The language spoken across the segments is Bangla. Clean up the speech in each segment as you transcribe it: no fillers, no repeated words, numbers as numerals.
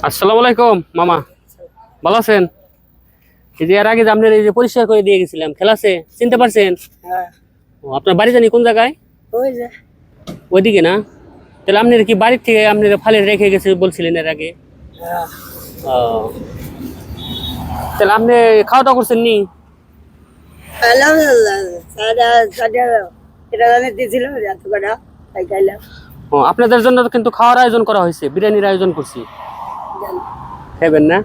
আসসালামু আলাইকুম মামা, ভালো আছেন? এই যে এর আগে যে আপনার এই যে পরিষ্কার করে দিয়ে গেছিলাম, খেলাছে চিনতে পারছেন? হ্যাঁ, আপনার বাড়ি জানি কোন জায়গায়? ওই যে ওইদিকে না? তাহলে আপনার কি বাড়ির থেকে আপনার ফালে রেখে গেছে বলছিলেন এর আগে? হ্যাঁ, ও, তাহলে আপনি খাওয়া দাওয়া করছেন নি? আলহামদুলিল্লাহ, এটা জানি দিয়েছিল এত কটা তাই খাইলাম। ও, আপনাদের জন্য তো কিন্তু খাওয়ার আয়োজন করা হয়েছে, বিরিয়ানির আয়োজন করছি। জানি। খাবেন না?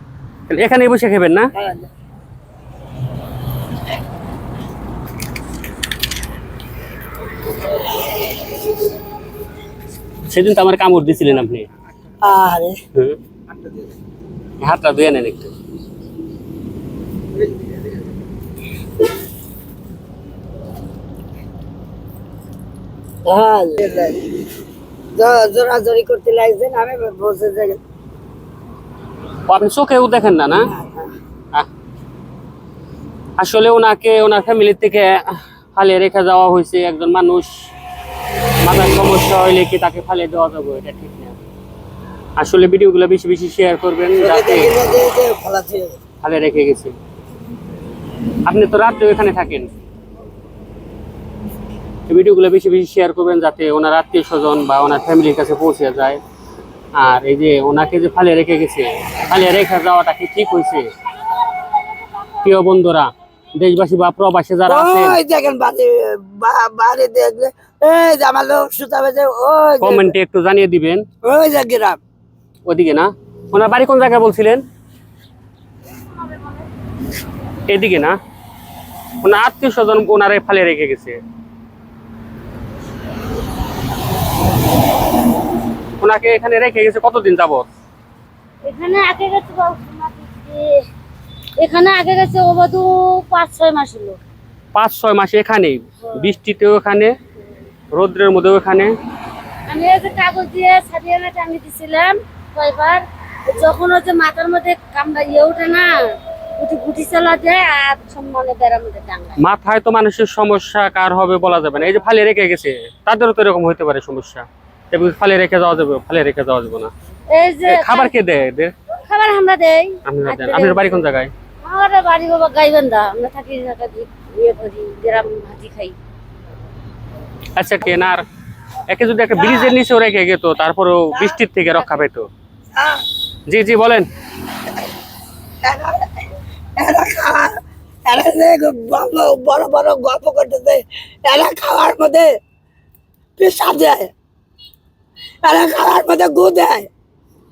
তাহলে এখানে বসে খাবেন না? হ্যাঁ, সেদিন তো আমার কামড় দিয়েছিলেন আপনি। আরে হুম। হাতটা ধুয়ে নেন একটু। হ্যাঁ, জোরাজোরি করতে লাগছেন, আমি বসে যাই। ও, আপনি চোখেও দেখেন না না? আহ, আসলে ওনাকে ওনার ফ্যামিলি থেকে ফালিয়ে রেখে যাওয়া হয়েছে। একজন মানুষ মাথার সমস্যা হইলে কি তাকে ফালিয়ে দেওয়া যাবে? এটা ঠিক না। আসলে ভিডিওগুলো বেশি বেশি শেয়ার করবেন যাতে ফালিয়ে রেখে গেছে। আপনি তো রাত্রে এখানে থাকেন, এই ভিডিওগুলো বেশি বেশি শেয়ার করবেন যাতে ওনার আত্মীয় স্বজন বা ওনার ফ্যামিলির কাছে পৌঁছে যায়। আর এই যে ওনাকে যে ফালিয়ে রেখে গেছে, ফালিয়ে রেখে যাওয়াটা কি ঠিক হয়েছে? প্রিয় বন্ধুরা, দেশবাসী বা প্রবাসী যারা আছেন, ওই দেখেন বাড়ি দেখলে এই যে আমার লোক সুতা বেঁধে ওই যে কমেন্টে একটু জানিয়ে দিবেন। ওই যে গ্রাম ওদিকে না? ওনার বাড়ি কোন জায়গায় বলছিলেন? এদিকে না? ওনার আত্মীয় স্বজন ওনারে ফালিয়ে রেখে গেছে। ওনাকে এখানে রেখে গেছে কতদিন যাবত? এখানে আগে গেছে এখানে আগে গেছে ও বাদু 5-6 মাস হলো। 5-6 মাস এখানেই, বৃষ্টিতেও এখানে, রৌদ্রের মধ্যেও এখানে। আমি এই যে কাগজ দিয়ে ছাড়িয়ে না টাঙিয়ে দিছিলাম কয়বার, যখন ওই যে মাথার মধ্যে কামড়া ওঠে না, উঠে গুটি চালা দেয় আর সম্মানে বেড়ার মধ্যে টাঙায়। মাথায় তো মানুষের সমস্যা কার হবে বলা যাবে না। এই যে ফালিয়ে রেখে গেছে তাদেরও তো এরকম হইতে পারে সমস্যা। এবং ফালিয়ে রেখে যাওয়া যাবে, ফালিয়ে রেখে যাওয়া যাবে না। এই যে খাবার কে দেয় এদের? খাবার আমরা দেই। আপনারা দেন? আপনার বাড়ি কোন জায়গায়? আমার বাড়ি বাবা গাইবান্ধা, আমরা থাকি ইয়ে করি, গ্রাম ভাজি খাই। আচ্ছা, কেনার একে যদি একটা ব্রিজের নিচেও রেখে গেত তারপরেও বৃষ্টির থেকে রক্ষা পেত। জি জি বলেন। এরা খাওয়ার এরা যে বড় বড় গল্প করতেছে, এরা খাওয়ার মধ্যে পেশাব দেয়, এরা খাওয়ার মধ্যে গু দেয়।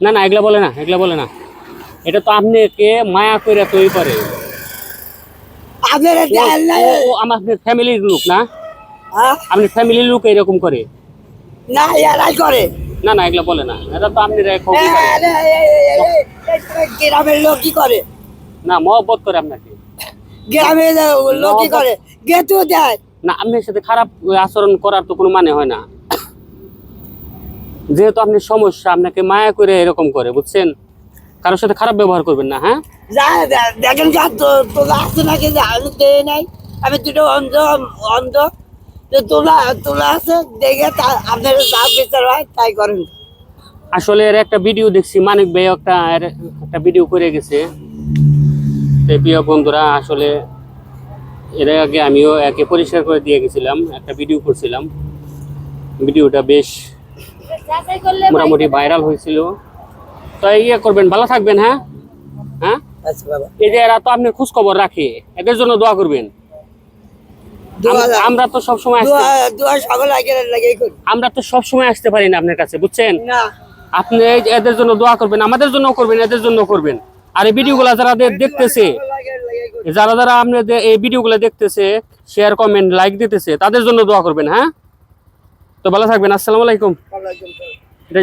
না না, এগুলা বলে না, এগুলা বলে না। এটা তো আপনাকে মায়া করে তৈরি করে। আপনারা দেন না? ও আমার ফ্যামিলির লোক না? হ্যাঁ? আপনি ফ্যামিলির লোক এরকম করে? না, এরাই করে। না না, এগুলা বলে না। এটা তো আপনি গ্রামের লোক কি করে? না, মহব্বত করে আপনাকে। গ্রামের লোক কি করে? গেতু দেয়। না, আপনার সাথে খারাপ আচরণ করার তো কোনো মানে হয় না। যেহেতু আপনি সমস্যা, আপনাকে মায়া করে এরকম করে, বুঝছেন? কারোর সাথে খারাপ ব্যবহার করবেন না। হ্যাঁ, দেখেন তোলা আছে নাকি? আমি দেয় নাই, আমি দুটো অন্ধ অন্ধ তোলা তোলা আছে, দেখে আপনার যা বিচার হয় তাই করেন। আসলে এর একটা ভিডিও দেখছি, মানিক ভাই একটা ভিডিও করে গেছে। প্রিয় বন্ধুরা, আসলে এর আগে আমিও একে পরিষ্কার করে দিয়ে গেছিলাম, একটা ভিডিও করছিলাম। ভিডিওটা বেশ যাচাই করলে মোটামুটি ভাইরাল হয়েছিল। তো ইয়ে করবেন, ভালো থাকবেন। হ্যাঁ হ্যাঁ, আচ্ছা বাবা, এই যে এরা তো আপনি খোঁজ খবর রাখে, এদের জন্য দোয়া করবেন। আমরা তো সবসময় আমরা তো সবসময় আসতে পারি না আপনার কাছে, বুঝছেন? না, আপনি এদের জন্য দোয়া করবেন, আমাদের জন্য করবেন, এদের জন্য করবেন। আর এই ভিডিওগুলো যারা দেখতেছে, যারা যারা আপনাদের এই ভিডিওগুলো দেখতেছে, শেয়ার কমেন্ট লাইক দিতেছে, তাদের জন্য দোয়া করবেন। হ্যাঁ, তো ভালো থাকবেন। আসসালামু আলাইকুম।